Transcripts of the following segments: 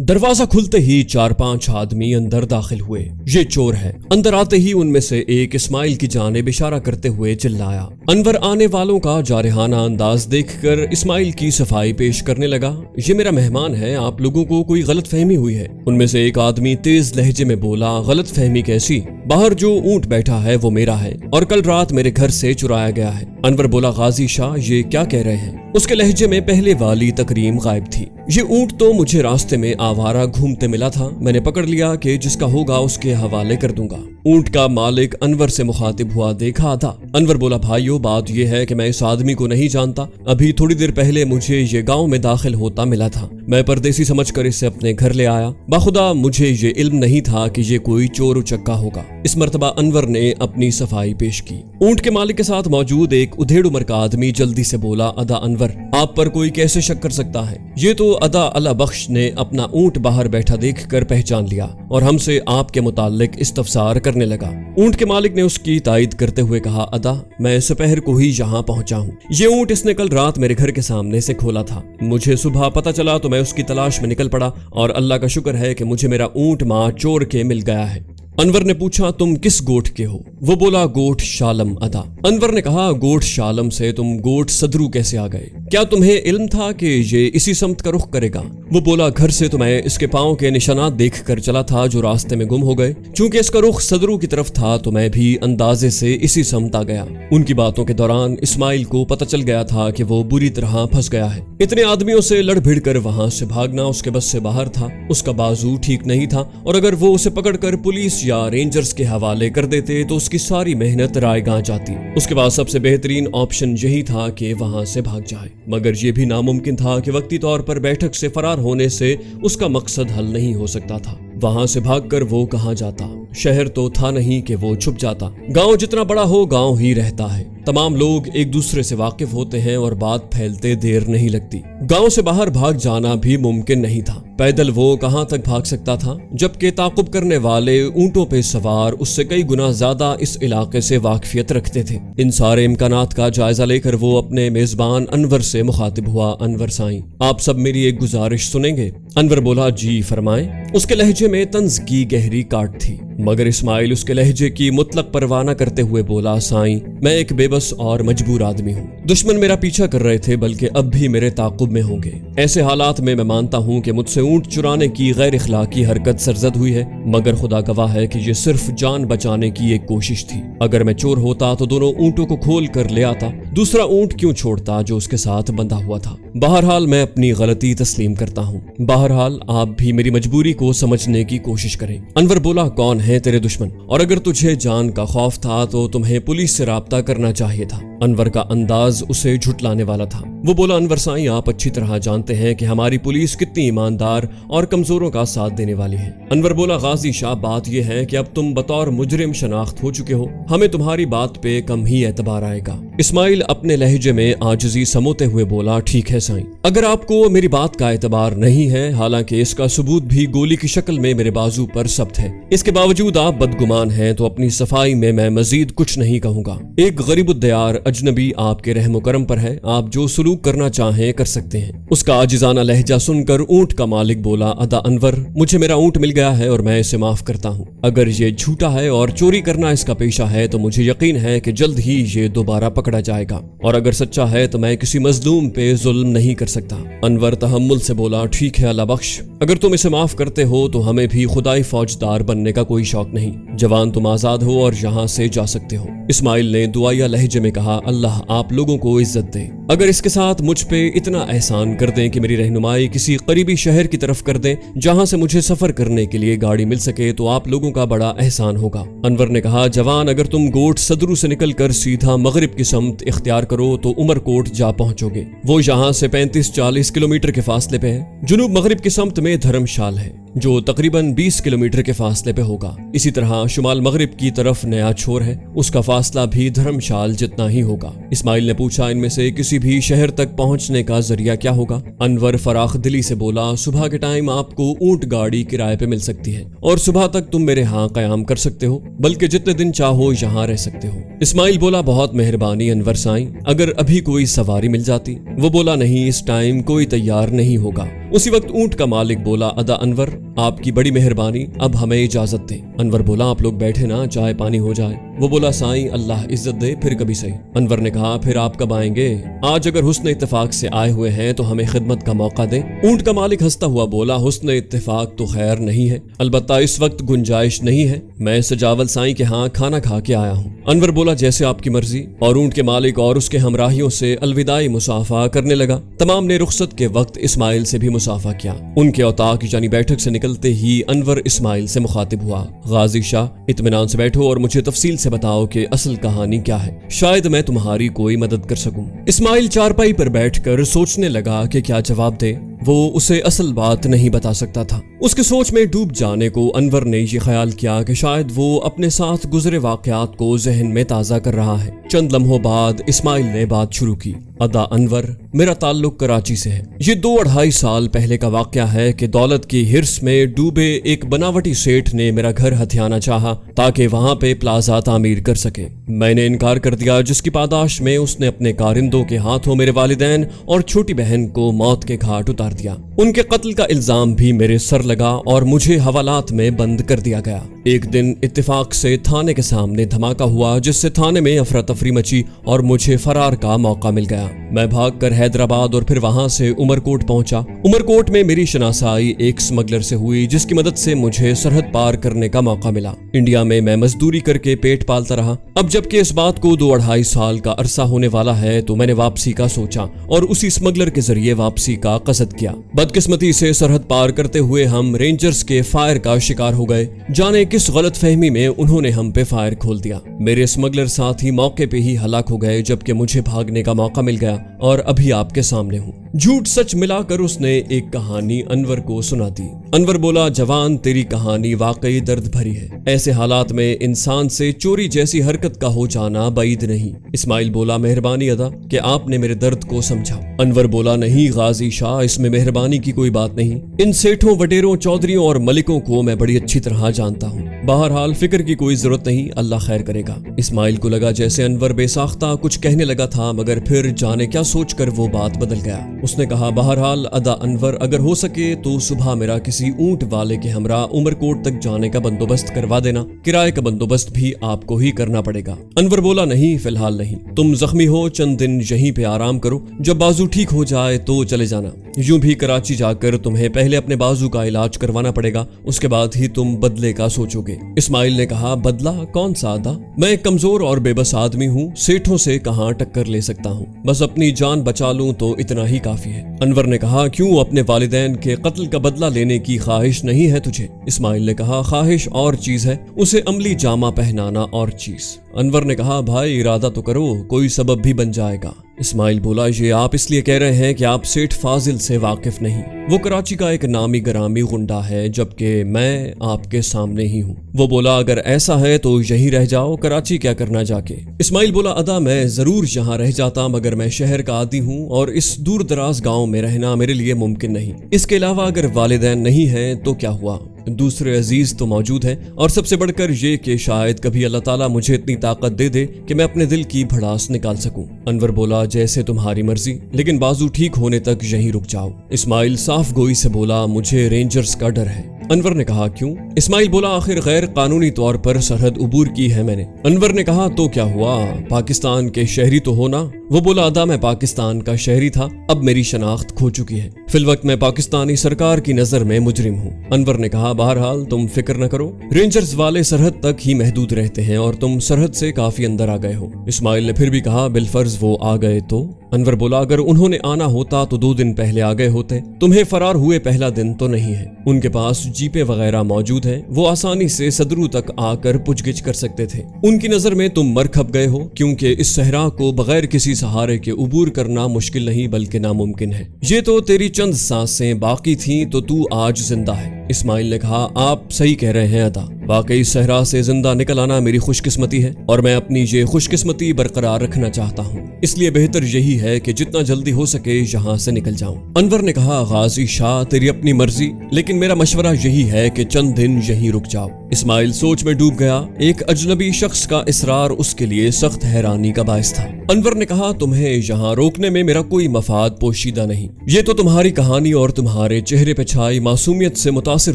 दरवाजा खुलते ही 4-5 आदमी अंदर दाखिल हुए। ये चोर है। अंदर आते ही उनमें से एक इस्माइल की जानिब इशारा करते हुए चिल्लाया। अनवर आने वालों का जारहाना अंदाज देखकर इस्माइल की सफाई पेश करने लगा। ये मेरा मेहमान है, आप लोगों को कोई गलत फहमी हुई है। उनमें से एक आदमी तेज लहजे में बोला, गलत फहमी कैसी? बाहर जो ऊंट बैठा है वो मेरा है और कल रात मेरे घर से चुराया गया है। अनवर बोला, गाजी शाह ये क्या कह रहे हैं? उसके लहजे में पहले वाली तकरीम गायब थी। ये ऊंट तो मुझे रास्ते में आवारा घूमते मिला था, मैंने पकड़ लिया कि जिसका होगा उसके हवाले कर दूंगा। ऊंट का मालिक अनवर से मुखातिब हुआ, देखा आधा। अनवर बोला, भाइयों बात यह है कि मैं इस आदमी को नहीं जानता। अभी थोड़ी देर पहले मुझे ये गांव में दाखिल होता मिला था। मैं परदेसी समझकर इसे अपने घर ले आया। बाखुदा मुझे ये इल्म नहीं था कि ये कोई चोर उचक्का होगा। इस मर्तबा अनवर ने अपनी सफाई पेश की। ऊंट के मालिक के साथ मौजूद एक उधेड़ उम्र का आदमी जल्दी से बोला, अदा अनवर, आप पर कोई कैसे शक कर सकता है? ये तो अदा अल्लाह बख्श ने अपना ऊंट बाहर बैठा देखकर पहचान लिया और हमसे आपके मुताल्लिक इस्तफसार करने लगा। ऊंट के मालिक ने उसकी तायद करते हुए कहा, अदा मैं दोपहर को ही यहाँ पहुंचा हूँ। ये ऊंट इसने कल रात मेरे घर के सामने से खोला था। मुझे सुबह पता चला तो मैं उसकी तलाश में निकल पड़ा और अल्लाह का शुक्र है कि मुझे मेरा ऊंट माँ चोर के मिल गया है। अनवर ने पूछा, तुम किस गोठ के हो? वो बोला, गोठ शालम अदा। अनवर ने कहा, गोठ शालम से तुम गोठ सदरू कैसे आ गए? क्या तुम्हें इल्म था कि ये इसी समत का रुख करेगा? वो बोला, घर से तो मैं इसके पांव के निशानात देख कर चला था जो रास्ते में गुम हो गए। चूंकि इसका रुख सदरू की तरफ था तो मैं भी अंदाजे से इसी समत आ गया। उनकी बातों के दौरान इस्माइल को पता चल गया था कि वो बुरी तरह फंस गया है। इतने आदमियों से लड़ भिड़ कर वहां से भागना उसके बस से बाहर था। उसका बाजू ठीक नहीं था और अगर वो उसे पकड़कर पुलिस या रेंजर्स के हवाले कर देते तो उसकी सारी मेहनत रायगां जाती। उसके पास सबसे बेहतरीन ऑप्शन यही था कि वहां से भाग जाए, मगर यह भी नामुमकिन था कि वक्ती तौर पर बैठक से फरार होने से उसका मकसद हल नहीं हो सकता था। वहां से भागकर वो कहां जाता? शहर तो था नहीं कि वो छुप जाता। गांव जितना बड़ा हो गांव ही रहता है। तमाम लोग एक दूसरे से वाकिफ होते हैं और बात फैलते देर नहीं लगती। गांव से बाहर भाग जाना भी मुमकिन नहीं था। पैदल वो कहां तक भाग सकता था, जबकि ताकुब करने वाले ऊंटों पे सवार उससे कई गुना ज्यादा इस इलाके से वाकफियत रखते थे। इन सारे इम्कानात का जायजा लेकर वो अपने मेजबान अनवर से मुखातिब हुआ, अनवर साईं आप सब मेरी एक गुजारिश सुनेंगे? अनवर बोला, जी फरमाएं। उसके लहजे में तंज की गहरी काट थी, मगर इस्माइल उसके लहजे की मुतलक परवाह न करते हुए बोला, साईं मैं एक बेबस और मजबूर आदमी हूँ। दुश्मन मेरा पीछा कर रहे थे, बल्कि अब भी मेरे ताकुब में होंगे। ऐसे हालात में मैं मानता हूँ कि मुझसे ऊंट चुराने की गैर इखलाकी हरकत सरजद हुई है, मगर खुदा गवाह है कि ये सिर्फ जान बचाने की एक कोशिश थी। अगर मैं चोर होता तो दोनों ऊंटों को खोल कर ले आता, दूसरा ऊंट क्यों छोड़ता जो उसके साथ बंधा हुआ था। बहरहाल मैं अपनी गलती तस्लीम करता हूँ। बहरहाल आप भी मेरी मजबूरी को समझने की कोशिश करें। अनवर बोला, कौन है तेरे दुश्मन? और अगर तुझे जान का खौफ था तो तुम्हें पुलिस से राब्ता करना चाहिए था। अनवर का अंदाज उसे झुटलाने वाला था। वो बोला, अनवर साईं आप अच्छी तरह जानते हैं कि हमारी पुलिस कितनी ईमानदार और कमजोरों का साथ देने वाली है। अनवर बोला, गाजी शाह बात यह है कि अब तुम बतौर मुजरिम शनाख्त हो चुके हो, हमें तुम्हारी बात पे कम ही एतबार आएगा। इस्माइल अपने लहजे में आजिजी समोते हुए बोला, ठीक है साईं, अगर आपको मेरी बात का एतबार नहीं है, हालांकि इसका सबूत भी गोली की शक्ल में मेरे बाजू पर सब्त है, इसके बावजूद आप बदगुमान हैं, तो अपनी सफाई में मैं मजीद कुछ नहीं कहूंगा। एक गरीबुद्दयार अजनबी आपके रहमो करम पर है, आप जो सलूक करना चाहें कर सकते हैं। उसका आजिजाना लहजा सुनकर ऊंट का मालिक बोला, अदा अनवर मुझे मेरा ऊंट मिल गया है और मैं इसे माफ करता हूँ। अगर ये झूठा है और चोरी करना इसका पेशा है तो मुझे यकीन है कि जल्द ही ये दोबारा पकड़ा जाएगा, और अगर सच्चा है तो मैं किसी मजलूम पे जुल्म नहीं कर सकता। अनवर तहम्मुल से बोला, ठीक है अल्लाह बख्श, अगर तुम इसे माफ करते हो तो हमें भी खुदाई फौजदार बनने का कोई शौक नहीं। जवान तुम आजाद हो और यहाँ से जा सकते हो। इस्माइल ने दुआया लहजे में कहा, अल्लाह आप लोगों को इज्जत दे। अगर इसके साथ मुझ पे इतना एहसान कर दें कि मेरी रहनुमाई किसी करीबी शहर की तरफ कर दें जहां से मुझे सफर करने के लिए गाड़ी मिल सके तो आप लोगों का बड़ा एहसान होगा। अनवर ने कहा, जवान अगर तुम गोठ सदरू से निकलकर सीधा मगरिब की समत इख्तियार करो तो उमरकोट जा पहुंचोगे। वो यहाँ से 35-40 किलोमीटर के फासले पे है। जुनूब मगरिब की समत में धर्मशाल है। जो तकरीबन 20 किलोमीटर के फासले पे होगा। इसी तरह शुमाल मगरिब की तरफ नया छोर है, उसका फासला भी धर्मशाल जितना ही होगा। इस्माइल ने पूछा, इनमें से किसी भी शहर तक पहुंचने का जरिया क्या होगा? अनवर फराख दिली से बोला, सुबह के टाइम आपको ऊंट गाड़ी किराए पे मिल सकती है और सुबह तक तुम मेरे यहाँ कयाम कर सकते हो, बल्कि जितने दिन चाहो यहाँ रह सकते हो। इस्माइल बोला, बहुत मेहरबानी अनवर साईं, अगर अभी कोई सवारी मिल जाती। वो बोला, नहीं, इस टाइम कोई तैयार नहीं होगा। उसी वक्त ऊंट का मालिक बोला, अदा अनवर, आपकी बड़ी मेहरबानी, अब हमें इजाजत दे। अनवर बोला, आप लोग बैठे ना, चाय पानी हो जाए। वो बोला, साईं अल्लाह इज्जत दे, फिर कभी सही। अनवर ने कहा, फिर आप कब आएंगे? आज अगर हुस्न इत्तेफाक से आए हुए हैं तो हमें खिदमत का मौका दें। ऊंट का मालिक हंसता हुआ बोला, हुस्न इत्तेफाक तो खैर नहीं है, अलबत्ता इस वक्त गुंजाइश नहीं है, मैं सजावल साईं के यहाँ खाना खा के आया हूँ। अनवर बोला, जैसे आपकी मर्जी। और ऊंट के मालिक और उसके हमराहियों से अलविदाई मुसाफा करने लगा। तमाम ने रुखसत के वक्त इस्माइल से भी मुसाफा किया। उनके औताक यानी बैठक से निकलते ही अनवर इस्माइल से मुखातिब हुआ, गाजी शाह, इत्मीनान से बैठो और मुझे तफसील से बताओ कि असल कहानी क्या है, शायद मैं तुम्हारी कोई मदद कर सकूं। इस्माइल चारपाई पर बैठकर सोचने लगा कि क्या जवाब दे। वो उसे असल बात नहीं बता सकता था। उसके सोच में डूब जाने को अनवर ने ये ख्याल किया कि शायद वो अपने साथ गुजरे वाकयात को जहन में ताज़ा कर रहा है। चंद लम्हों बाद इस्माइल ने बात शुरू की, अदा अनवर, मेरा ताल्लुक कराची से है। ये 2-2.5 साल पहले का वाकया है कि दौलत की हिर्स में डूबे एक बनावटी सेठ ने मेरा घर हथियाना चाहा ताकि वहां पे प्लाजा तामीर कर सके। मैंने इनकार कर दिया, जिसकी पादाश में उसने अपने कारिंदों के हाथों मेरे वालिदैन और छोटी बहन को मौत के घाट उतार दिया। उनके कत्ल का इल्जाम भी मेरे सर लगा और मुझे हवालात में बंद कर दिया गया। एक दिन इत्तेफाक से थाने के सामने धमाका हुआ, जिससे थाने में अफरा तफरी मची और मुझे फरार का मौका मिल गया। मैं भागकर हैदराबाद और फिर वहां से उमरकोट पहुंचा। उमरकोट में मेरी शनासाई एक स्मगलर से हुई, जिसकी मदद से मुझे सरहद पार करने का मौका मिला। इंडिया में मैं मजदूरी करके पेट पालता रहा। अब जबकि इस बात को 2-2.5 साल का अरसा होने वाला है तो मैंने वापसी का सोचा और उसी स्मगलर के जरिए वापसी का कसद किया। बदकिस्मती से सरहद पार करते हुए हम रेंजर्स के फायर का शिकार हो गए। जाने किस गलत फहमी में उन्होंने हम पे फायर खोल दिया। मेरे स्मगलर साथी मौके पे ही हलाक हो गए, जबकि मुझे भागने का मौका मिल गया और अभी आपके सामने हूँ। झूठ सच मिलाकर उसने एक कहानी अनवर को सुना दी। अनवर बोला, जवान, तेरी कहानी वाकई दर्द भरी है। ऐसे हालात में इंसान से चोरी जैसी हरकत का हो जाना बैद नहीं। इस्माइल बोला, मेहरबानी अदा कि आपने मेरे दर्द को समझा। अनवर बोला, नहीं गाजी शाह, इसमें मेहरबानी की कोई बात नहीं। इन सेठों, वडेरों, चौधरियों और मलिकों को मैं बड़ी अच्छी तरह जानता हूँ। बहरहाल फिक्र की कोई जरूरत नहीं, अल्लाह खैर करेगा। इस्माइल को लगा जैसे अनवर बेसाख्ता कुछ कहने लगा था, मगर फिर जाने क्या सोचकर वो बात बदल गया। उसने कहा, बहरहाल अदा अनवर, अगर हो सके तो सुबह मेरा किसी ऊंट वाले के हमरा उमरकोट तक जाने का बंदोबस्त करवा देना। किराए का बंदोबस्त भी आपको ही करना पड़ेगा। अनवर बोला, नहीं, फिलहाल नहीं, तुम जख्मी हो, चंद दिन यहीं पे आराम करो, जब बाजू ठीक हो जाए तो चले जाना। यूं भी कराची जाकर तुम्हें पहले अपने बाजू का इलाज करवाना पड़ेगा, उसके बाद ही तुम बदले का सोचोगे। इस्माइल ने कहा, बदला कौन सा अदा? मैं एक कमजोर और बेबस आदमी हूँ, सेठों से कहाँ टक्कर ले सकता हूँ, बस अपनी जान बचा लूं तो इतना ही काफी है। अनवर ने कहा, क्यों, अपने वालिदैन के कत्ल का बदला लेने की ख्वाहिश नहीं है तुझे? इस्माइल ने कहा, ख्वाहिश और चीज है, उसे अमली जामा पहनाना और चीज। अनवर ने कहा, भाई इरादा तो करो, कोई सबब भी बन जाएगा। इस्माइल बोला, ये आप इसलिए कह रहे हैं कि आप सेठ फाजिल से वाकिफ नहीं। वो कराची का एक नामी गरामी गुंडा है, जबकि मैं आपके सामने ही हूँ। वो बोला, अगर ऐसा है तो यहीं रह जाओ, कराची क्या करना जाके? इस्माइल बोला, अदा मैं जरूर यहाँ रह जाता, मगर मैं शहर का आदी हूँ और इस दूर दराज गाँव में रहना मेरे लिए मुमकिन नहीं। इसके अलावा अगर वालिदैन नहीं है तो क्या हुआ, दूसरे अजीज तो मौजूद हैं, और सबसे बढ़कर ये कि शायद कभी अल्लाह ताला मुझे इतनी ताकत दे दे कि मैं अपने दिल की भड़ास निकाल सकूं। अनवर बोला, जैसे तुम्हारी मर्जी, लेकिन बाजू ठीक होने तक यहीं रुक जाओ। इस्माइल साफ गोई से बोला, मुझे रेंजर्स का डर है। अनवर ने कहा, क्यों? इस्माइल बोला, आखिर गैर कानूनी तौर पर सरहद उबूर की है मैंने। अनवर ने कहा, तो क्या हुआ, पाकिस्तान के शहरी तो हो ना? वो बोला, अदा मैं पाकिस्तान का शहरी था, अब मेरी शनाख्त खो चुकी है, फिलवक्त मैं पाकिस्तानी सरकार की नजर में मुजरिम हूँ। अनवर ने कहा, बहरहाल तुम फिक्र न करो, रेंजर्स वाले सरहद तक ही महदूद रहते हैं और तुम सरहद से काफी अंदर आ गए हो। इस्माइल ने फिर भी कहा, बिलफर्ज वो आ गए तो? अनवर बोला, अगर उन्होंने आना होता तो 2 दिन पहले आ गए होते। तुम्हें फरार हुए पहला दिन तो नहीं है। उनके पास जीपें वगैरह मौजूद हैं, वो आसानी से सदरू तक आकर पुछगिछ कर सकते थे। उनकी नजर में तुम मर खप गए हो, क्योंकि इस सहरा को बगैर किसी सहारे के उबूर करना मुश्किल नहीं बल्कि नामुमकिन है। ये तो तेरी चंद सांसें बाकी थी तो तू आज जिंदा है। اسماعیل نے کہا آپ صحیح کہہ رہے ہیں ادا، واقعی صحرا سے زندہ نکل آنا میری خوش قسمتی ہے اور میں اپنی یہ خوش قسمتی برقرار رکھنا چاہتا ہوں، اس لیے بہتر یہی ہے کہ جتنا جلدی ہو سکے یہاں سے نکل جاؤں۔ انور نے کہا غازی شاہ تیری اپنی مرضی، لیکن میرا مشورہ یہی ہے کہ چند دن یہیں رک جاؤ۔ اسماعیل سوچ میں ڈوب گیا، ایک اجنبی شخص کا اصرار اس کے لیے سخت حیرانی کا باعث تھا۔ انور نے کہا تمہیں یہاں روکنے میں میرا کوئی مفاد پوشیدہ نہیں، یہ تو تمہاری کہانی اور تمہارے چہرے پہ چھائی معصومیت سے متاثر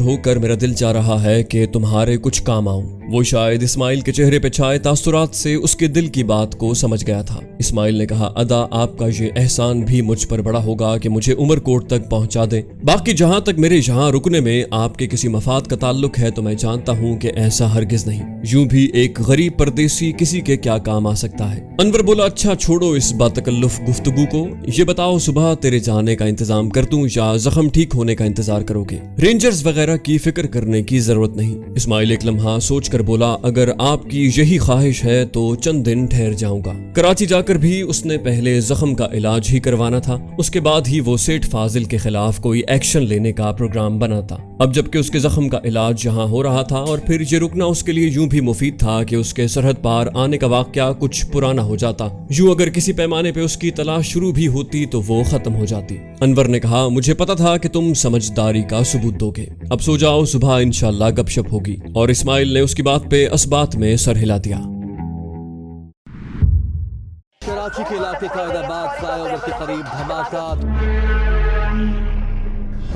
ہو کر میرا دل چاہ رہا ہے کہ تمہارے کچھ کام آؤں۔ وہ شاید اسماعیل کے چہرے پہ چھائے تاثرات سے اس کے دل کی بات کو سمجھ گیا تھا۔ اسماعیل نے کہا ادا آپ کا یہ احسان بھی مجھ پر بڑا ہوگا کہ مجھے عمر کوٹ تک پہنچا دیں، باقی جہاں تک میرے یہاں رکنے میں آپ کے کسی مفاد کا تعلق ہے تو میں جانتا ہوں کہ ایسا ہرگز نہیں، یوں بھی ایک غریب پردیسی کسی کے کیا کام آ سکتا ہے۔ انور بولا اچھا چھوڑو اس باتکلف گفتگو کو، یہ بتاؤ صبح تیرے جانے کا انتظام کر دوں یا زخم ٹھیک ہونے کا انتظار کرو گے؟ رینجرز وغیرہ کی فکر کرنے کی ضرورت نہیں۔ اسماعیل ایک لمحہ سوچ کر بولا اگر آپ کی یہی خواہش ہے تو چند دن ٹھہر جاؤں گا۔ کراچی جا کر بھی اس نے پہلے زخم کا علاج ہی کروانا تھا، اس کے بعد ہی وہ سیٹھ فاضل کے خلاف کوئی ایکشن لینے کا پروگرام بناتا۔ اب جبکہ اس کے زخم کا علاج یہاں ہو رہا تھا اور پھر یہ رکنا اس کے لیے یوں بھی مفید تھا کہ اس کے سرحد پار آنے کا واقعہ کچھ پرانا ہو جاتا، یوں اگر کسی پیمانے پہ اس کی تلاش شروع بھی ہوتی تو وہ ختم ہو جاتی۔ انور نے کہا مجھے پتا تھا کہ تم سمجھداری کا ثبوت دو گے، اب سو جاؤ، صبح انشاءاللہ گپ شپ ہوگی۔ اور اسماعیل نے اس کی بات پہ اسبات میں سر ہلا دیا۔ کراچی کے علاقے قائدآباد فلائی اوور کے قریب دھماکہ۔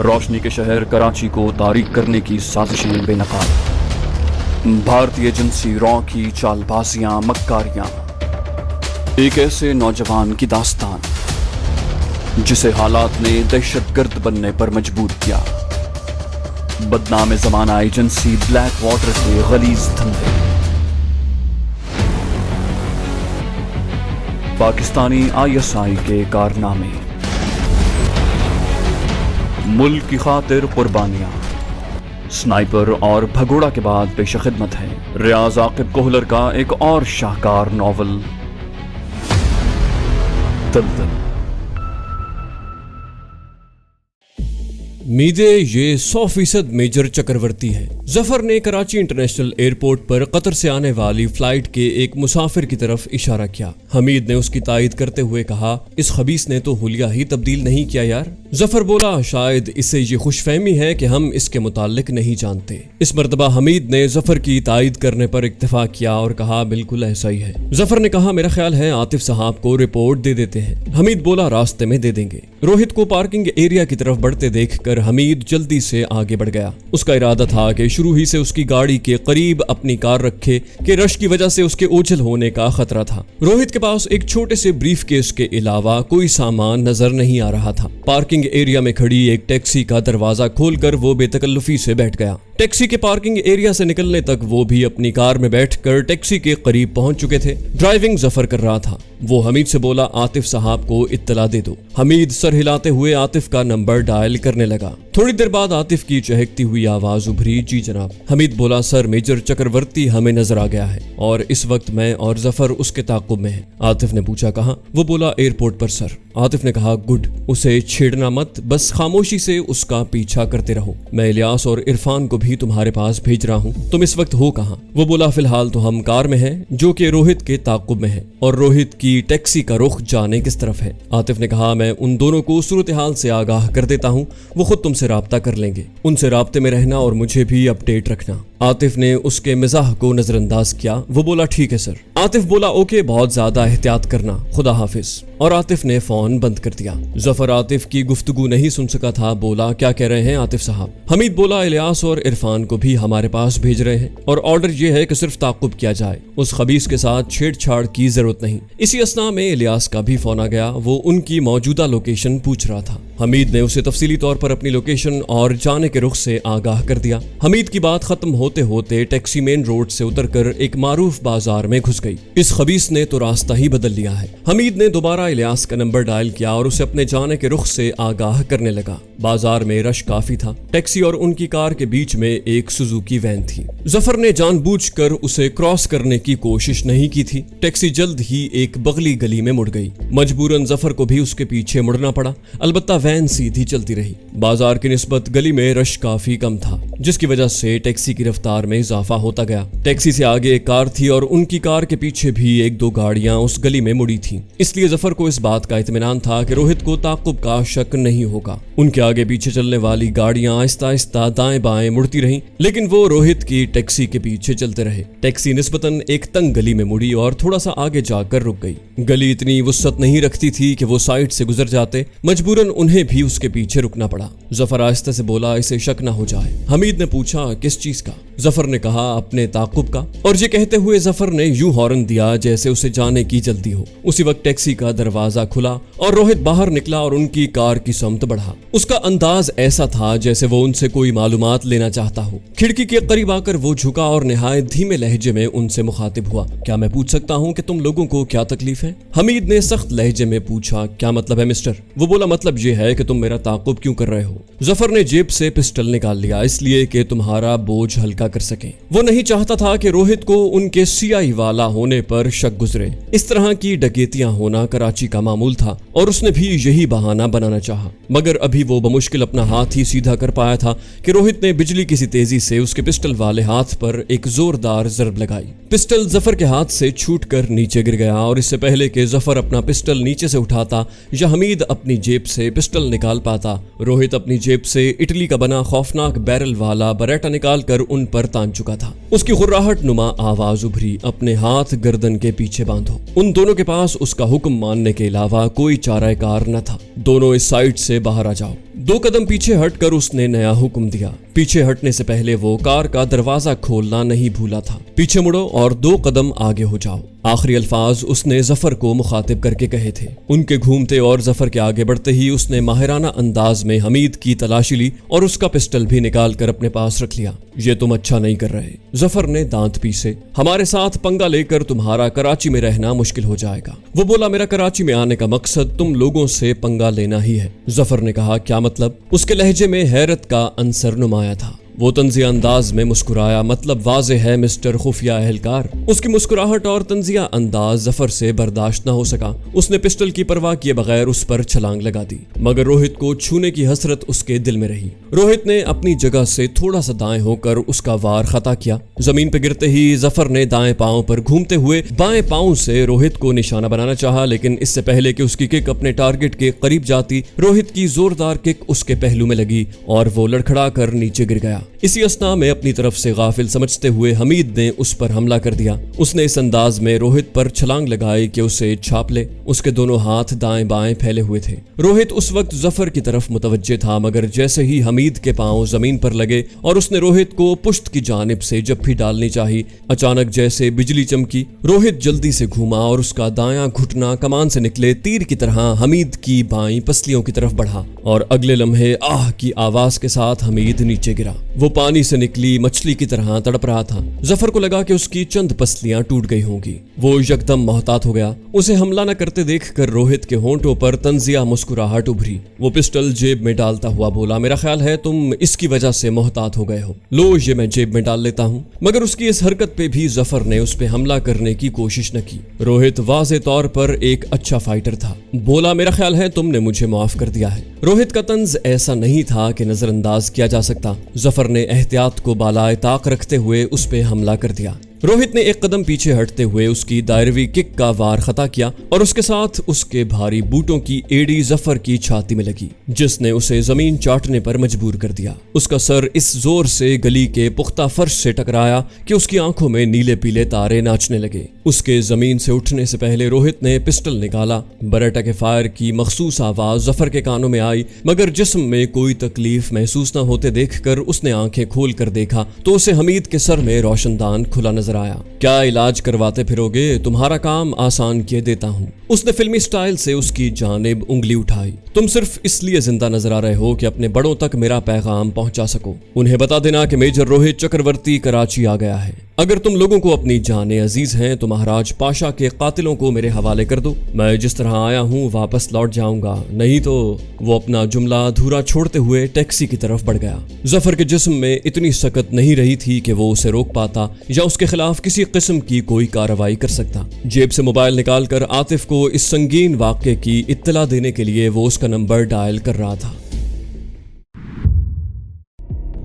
روشنی کے شہر کراچی کو تاریک کرنے کی سازشیں بے نقاب، بھارتی ایجنسی را کی چال بازیاں مکاریاں، ایک ایسے نوجوان کی داستان جسے حالات نے دہشت گرد بننے پر مجبور کیا، بدنام زمانہ ایجنسی بلیک واٹر کے غلیظ دھندے، پاکستانی ISI کے کارنامے، ملک کی خاطر قربانیاں، سنائپر اور بھگوڑا کے بعد پیش خدمت ہے ریاض عاقب کوہلر کا ایک اور شاہکار ناول دلدل۔ میدے یہ 100% میجر چکرورتی ہے۔ ظفر نے کراچی انٹرنیشنل ایئرپورٹ پر قطر سے آنے والی فلائٹ کے ایک مسافر کی طرف اشارہ کیا۔ حمید نے اس کی تائید کرتے ہوئے کہا اس خبیث نے تو حلیہ ہی تبدیل نہیں کیا یار۔ ظفر بولا شاید اسے یہ خوش فہمی ہے کہ ہم اس کے متعلق نہیں جانتے۔ اس مرتبہ حمید نے ظفر کی تائید کرنے پر اکتفا کیا اور کہا بالکل ایسا ہی ہے۔ ظفر نے کہا میرا خیال ہے عاطف صاحب کو رپورٹ دے دیتے ہیں۔ حمید بولا راستے میں دے دیں گے۔ روہت کو پارکنگ ایریا کی طرف بڑھتے دیکھ کر حمید جلدی سے آگے بڑھ گیا۔ اس کا ارادہ تھا کہ شروع ہی سے اس کی گاڑی کے قریب اپنی کار رکھے کہ رش کی وجہ سے اس کے اوجھل ہونے کا خطرہ تھا۔ روہت کے پاس ایک چھوٹے سے بریف کیس کے علاوہ کوئی سامان نظر نہیں آ رہا تھا۔ پارکنگ ایریا میں کھڑی ایک ٹیکسی کا دروازہ کھول کر وہ بے تکلفی سے بیٹھ گیا۔ ٹیکسی کے پارکنگ ایریا سے نکلنے تک وہ بھی اپنی کار میں بیٹھ کر ٹیکسی کے قریب پہنچ چکے تھے۔ ڈرائیونگ ظفر کر رہا تھا۔ وہ حمید سے بولا عاطف صاحب کو اطلاع دے دو۔ حمید سر ہلاتے ہوئے عاطف کا نمبر ڈائل کرنے لگا۔ تھوڑی دیر بعد عاطف کی چہکتی ہوئی آواز ابھری جی جناب۔ حمید بولا سر میجر چکرورتی ہمیں نظر آ گیا ہے اور اس وقت میں اور ظفر اس کے تعاقب میں ہیں۔ عاطف نے پوچھا کہاں؟ وہ بولا ایئرپورٹ پر سر۔ عاطف نے کہا گڈ، اسے چھیڑنا مت، بس خاموشی سے اس کا پیچھا کرتے رہو۔ میں الیاس اور عرفان کو بھی تمہارے پاس بھیج رہا ہوں۔ تم اس وقت ہو کہاں؟ وہ بولا فی الحال تو ہم کار میں ہیں جو کہ روہت کے تعاقب میں ہے، اور روہت کی ٹیکسی کا رخ جانے کس طرف ہے؟ عاطف نے کہا میں ان دونوں کو صورتحال سے آگاہ کر دیتا ہوں، وہ خود تم سے رابطہ کر لیں گے۔ ان سے رابطے میں رہنا اور مجھے بھی اپڈیٹ رکھنا۔ عاطف نے اس کے مزاح کو نظر انداز کیا۔ وہ بولا ٹھیک ہے سر۔ عاطف بولا اوکے، بہت زیادہ احتیاط کرنا، خدا حافظ، اور عاطف نے فون بند کر دیا۔ ظفر عاطف کی گفتگو نہیں سن سکا تھا، بولا کیا کہہ رہے ہیں عاطف صاحب؟ حمید بولا الیاس اور عرفان کو بھی ہمارے پاس بھیج رہے ہیں اور آرڈر یہ ہے کہ صرف تعاقب کیا جائے، اس خبیث کے ساتھ چھیڑ چھاڑ کی ضرورت نہیں۔ اسی اثناء میں الیاس کا بھی فون آ گیا، وہ ان کی موجودہ لوکیشن پوچھ رہا تھا۔ حمید نے اسے تفصیلی طور پر اپنی لوکیشن اور جانے کے رخ سے آگاہ کر دیا۔ حمید کی بات ختم ہوتے ہوتے ٹیکسی مین روڈ سے اتر کر ایک معروف بازار میں گھس گئی۔ اس خبیث نے تو راستہ ہی بدل لیا ہے۔ حمید نے دوبارہ الیاس کا نمبر ڈائل کیا اور اسے اپنے جانے کے رخ سے آگاہ کرنے لگا۔ بازار میں رش کافی تھا۔ ٹیکسی اور ان کی کار کے بیچ میں ایک سوزوکی وین تھی۔ ظفر نے جان بوجھ کر اسے کراس کرنے کی کوشش نہیں کی تھی۔ ٹیکسی جلد ہی ایک بغلی گلی میں مڑ گئی۔ مجبوراً ظفر کو بھی اس کے پیچھے مڑنا پڑا، البتہ وین سیدھی چلتی رہی۔ بازار की निस्बत गली में रश काफी कम था, जिसकी वजह से टैक्सी की रफ्तार में इजाफा होता गया। टैक्सी से आगे एक कार थी और उनकी कार के पीछे भी एक दो गाड़ियां उस गली में मुड़ी थीं। इसलिए जफर को इस बात का इत्मीनान था कि रोहित को ताक़ुब का शक नहीं होगा। उनके आगे पीछे चलने वाली गाड़ियां आहिस्ता आहिस्ता दाएं बाएं मुड़ती रहीं, लेकिन वो रोहित की टैक्सी के पीछे चलते रहे। टैक्सी निस्बतन एक तंग गली में मुड़ी और थोड़ा सा आगे जाकर रुक गई। गली इतनी वुसअत नहीं रखती थी कि वो साइड से गुजर जाते, मजबूरन उन्हें भी उसके पीछे रुकना पड़ा। जफर आहिस्ता से बोला, इसे शक ना हो जाए। हमीद ने पूछा, किस चीज का? जफर ने कहा, अपने ताक़ुब का। और ये कहते हुए जफर ने यूं हॉर्न दिया जैसे उसे जाने की जल्दी हो। उसी वक्त टैक्सी का दरवाजा खुला और रोहित बाहर निकला और उनकी कार की समत बढ़ा। उसका अंदाज ऐसा था जैसे वो उनसे कोई मालूमात लेना चाहता हो। खिड़की के करीब आकर वो झुका और निहायत धीमे लहजे में उनसे मुखातिब हुआ, क्या मैं पूछ सकता हूँ कि तुम लोगों को क्या तकलीफ है? हमीद ने सख्त लहजे में पूछा, क्या मतलब है मिस्टर? वो बोला, मतलब ये है कि तुम मेरा ताक़ुब क्यों कर रहे हो? जफर ने जेब से पिस्टल निकाल लिया, इसलिए कि तुम्हारा बोझ हल्का कर सके। वो नहीं चाहता था कि रोहित को उनके सीआई वाला होने पर शक गुजरे। इस तरह की डकैतियां होना कराची का मामूल था और उसने भी यही बहाना बनाना चाहा, मगर अभी वो बमुश्किल अपना हाथ ही सीधा कर पाया था कि रोहित ने बिजली की सी तेजी से उसके पिस्टल वाले हाथ पर एक जोरदार ज़रब लगाई। पिस्टल जफर के हाथ से छूटकर नीचे गिर गया और इससे पहले कि जफर अपना पिस्टल नीचे से उठाता या हमीद अपनी जेब से पिस्टल निकाल पाता, रोहित अपनी जेब से इटली का बना खौफनाक बैरल वाला बरेटा निकाल कर उन पर तान चुका था। उसकी खुर्राहट नुमा आवाज उभरी, अपने हाथ गर्दन के पीछे बांधो। उन दोनों के पास उसका हुक्म मानने के अलावा कोई चाराकार न था। दोनों इस साइड से बाहर आ जाओ। 2 कदम पीछे हटकर उसने नया हुक्म दिया। पीछे हटने से पहले वो कार का दरवाजा खोलना नहीं भूला था। पीछे मुड़ो और 2 कदम आगे हो जाओ। आखिरी अल्फाज उसने जफर को मुखातिब करके कहे थे। उनके घूमते और जफर के आगे बढ़ते ही उसने माहिराना अंदाज में हमीद की तलाशी ली और उसका पिस्टल भी निकाल कर अपने पास रख लिया। ये तुम अच्छा नहीं कर रहे। जफर ने दांत पीसे, हमारे साथ पंगा लेकर तुम्हारा कराची में रहना मुश्किल हो जाएगा। वो बोला, मेरा कराची में आने का मकसद तुम लोगों से पंगा लेना ही है। जफर ने कहा, क्या मतलब? उसके लहजे में हैरत का अंसर नुमाया था। वो तंजिया अंदाज में मुस्कुराया, मतलब वाज़े है मिस्टर खुफिया एहलकार। उसकी मुस्कुराहट और तंजिया अंदाज जफर से बर्दाश्त न हो सका। उसने पिस्टल की परवाह किए बगैर उस पर छलांग लगा दी, मगर रोहित को छूने की हसरत उसके दिल में रही। रोहित ने अपनी जगह से थोड़ा सा दाएं होकर उसका वार खता किया। जमीन पर गिरते ही जफर ने दाएं पांव पर घूमते हुए बाएं पांव से रोहित को निशाना बनाना चाहा, लेकिन इससे पहले कि उसकी किक अपने टारगेट के करीब जाती, रोहित की जोरदार किक उसके पहलू में लगी और वो लड़खड़ा कर नीचे गिर गया। इसी अस्ना में अपनी तरफ से गाफिल समझते हुए हमीद ने उस पर हमला कर दिया। उसने इस अंदाज में रोहित पर छलांग लगाई कि उसे छाप ले। उसके दोनों हाथ दाएं बाएं फैले हुए थे। रोहित उस वक्त जफर की तरफ मुतवज्जे था, मगर जैसे ही हमीद के पांव जमीन पर लगे और उसने रोहित को पुश्त की जानिब से जप्फी डालनी चाहिए, अचानक जैसे बिजली चमकी। रोहित जल्दी से घूमा और उसका दायां घुटना कमान से निकले तीर की तरह हमीद की बाईं पसलियों की तरफ बढ़ा और अगले लम्हे आह की आवाज के साथ हमीद नीचे गिरा। वो पानी से निकली मछली की तरह तड़प रहा था। जफर को लगा कि उसकी चंद पसलियां टूट गई होंगी। वो यकदम मोहतात हो गया। उसे हमला न करते देखकर रोहित के होंठों पर तंजिया मुस्कुराहट उभरी। वो पिस्टल जेब में डालता हुआ बोला, मेरा ख्याल है तुम इसकी वजह से मोहतात हो गए हो। लो, ये मैं जेब में डाल लेता हूँ। मगर उसकी इस हरकत पे भी जफर ने उस पे हमला करने की कोशिश न की। रोहित वाज़े तौर पर एक अच्छा फाइटर था। बोला, मेरा ख्याल है तुमने मुझे माफ कर दिया है। रोहित का तंज ऐसा नहीं था कि नजरअंदाज किया जा सकता। जफर ने एहतियात को बालाए ताक रखते हुए उस पे हमला कर दिया। रोहित ने एक कदम पीछे हटते हुए उसकी दायरवी किक का वार खता किया और उसके साथ उसके भारी बूटों की एड़ी जफर की छाती में लगी, जिसने उसे जमीन चाटने पर मजबूर कर दिया। उसका सर इस जोर से गली के पुख्ता फर्श से टकराया कि उसकी आंखों में नीले पीले तारे नाचने लगे। उसके जमीन से उठने से पहले रोहित ने पिस्टल निकाला। बरेटा के फायर की मखसूस आवाज जफर के कानों में आई, मगर जिस्म में कोई तकलीफ महसूस न होते देखकर उसने आंखें खोल कर देखा तो उसे हमीद के सर में रोशनदान खुला नजर आया। क्या इलाज करवाते फिरोगे? तुम्हारा काम आसान किए देता हूँ। उसने फिल्मी स्टाइल से उसकी जानिब उंगली उठाई। तुम सिर्फ इसलिए जिंदा नजर आ रहे हो कि अपने बड़ों तक मेरा पैगाम पहुंचा सको। उन्हें बता देना कि मेजर रोहित चक्रवर्ती कराची आ गया है। अगर तुम लोगों को अपनी जाने अजीज हैं तो महाराज पाशा के कातिलों को मेरे हवाले कर दो। मैं जिस तरह आया हूँ वापस लौट जाऊंगा, नहीं तो। वो अपना जुमला अधूरा छोड़ते हुए टैक्सी की तरफ बढ़ गया। जफर के जिस्म में इतनी सकत नहीं रही थी कि वो उसे रोक पाता या उसके खिलाफ किसी किस्म की कोई कार्रवाई कर सकता। जेब से मोबाइल निकालकर आतिफ को इस संगीन वाक़े की इत्तला देने के लिए वो उसका नंबर डायल कर रहा था।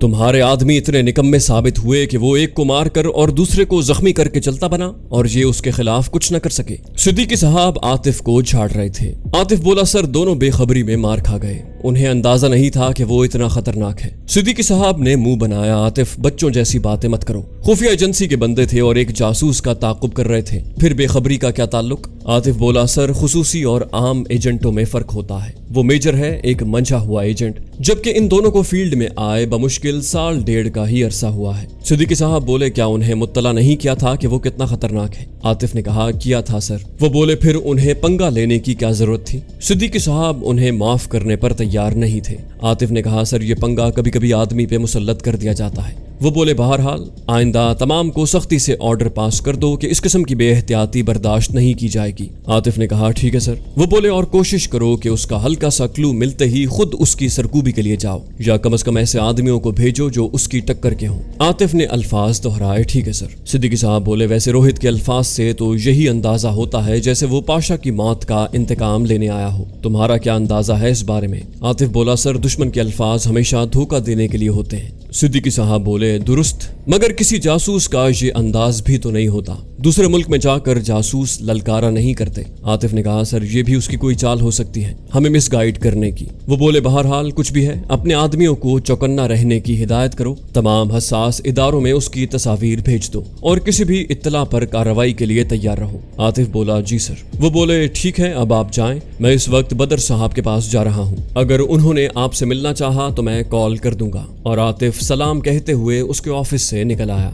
तुम्हारे आदमी इतने निकम्मे साबित हुए कि वो एक को मार कर और दूसरे को जख्मी करके चलता बना और ये उसके खिलाफ कुछ न कर सके। सिद्दीकी साहब आतिफ को झाड़ रहे थे। आतिफ बोला, सर दोनों बेखबरी में मार खा गए, उन्हें अंदाजा नहीं था कि वो इतना खतरनाक है। सिद्दीकी साहब ने मुंह बनाया, आतिफ बच्चों जैसी बातें मत करो, खुफिया एजेंसी के बंदे थे और एक जासूस का ताकुब कर रहे थे, फिर बेखबरी का क्या ताल्लुक। आतिफ बोला, सर खुसूसी और आम एजेंटों में फर्क होता है, वो मेजर है, एक मंझा हुआ एजेंट, जबकि इन दोनों को फील्ड में आए बमुश्किल साल डेढ़ का ही अरसा हुआ है। सिद्दीकी साहब बोले, क्या उन्हें मुत्तला नहीं किया था कि वो कितना खतरनाक है? आतिफ ने कहा, किया था सर। वो बोले, फिर उन्हें पंगा लेने की क्या जरूरत थी? सिद्दीकी साहब उन्हें माफ करने पर तैयार नहीं थे। आतिफ ने कहा, सर ये पंगा कभी कभी आदमी पे मुसल्लत कर दिया जाता है। वो बोले, बहरहाल आइंदा तमाम को सख्ती से ऑर्डर पास कर दो कि इस किस्म की बेएहतियाती बर्दाश्त नहीं की जाएगी। आतिफ ने कहा, ठीक है सर। वो बोले, और कोशिश करो कि उसका हल्का सा क्लू मिलते ही खुद उसकी सरकूबी के लिए जाओ, या कम से कम ऐसे आदमियों को भेजो जो उसकी टक्कर के हों। आतिफ ने अल्फाज दोहराए, ठीक है सर। सिद्दीकी साहब बोले, वैसे रोहित के अल्फाज से तो यही अंदाजा होता है जैसे वो पाशा की मौत का इंतकाम लेने आया हो। तुम्हारा क्या अंदाजा है इस बारे में? आतिफ बोला, सर दुश्मन के अल्फाज हमेशा धोखा देने के लिए होते हैं। सिद्दीकी साहब बोले, दुरुस्त, मगर किसी जासूस का ये अंदाज भी तो नहीं होता, दूसरे मुल्क में जाकर जासूस ललकारा नहीं करते। आतिफ ने कहा, सर ये भी उसकी कोई चाल हो सकती है, हमें मिसगाइड करने की। वो बोले, बहरहाल कुछ भी है, अपने आदमियों को चौकन्ना रहने की हिदायत करो, तमाम हसास इदारों में उसकी तस्वीर भेज दो और किसी भी इत्तला पर कार्रवाई के लिए तैयार रहो। आतिफ बोला, जी सर। वो बोले, ठीक है, अब आप जाएं, मैं इस वक्त बदर साहब के पास जा रहा हूँ, अगर उन्होंने आपसे मिलना चाहा तो मैं कॉल कर दूंगा। और आतिफ सलाम कहते हुए उसके ऑफिस से निकल आया।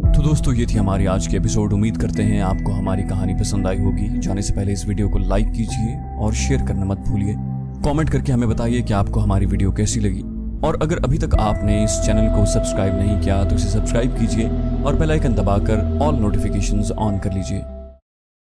तो दोस्तों, ये थी हमारी आज की एपिसोड। उम्मीद करते हैं आपको हमारी कहानी पसंद आई होगी। जाने से पहले इस वीडियो को लाइक कीजिए और शेयर करना मत भूलिए। कमेंट करके हमें बताइए कि आपको हमारी वीडियो कैसी लगी, और अगर अभी तक आपने इस चैनल को सब्सक्राइब नहीं किया तो इसे सब्सक्राइब कीजिए और बेल आइकन दबाकर ऑल नोटिफिकेशंस ऑन कर लीजिए।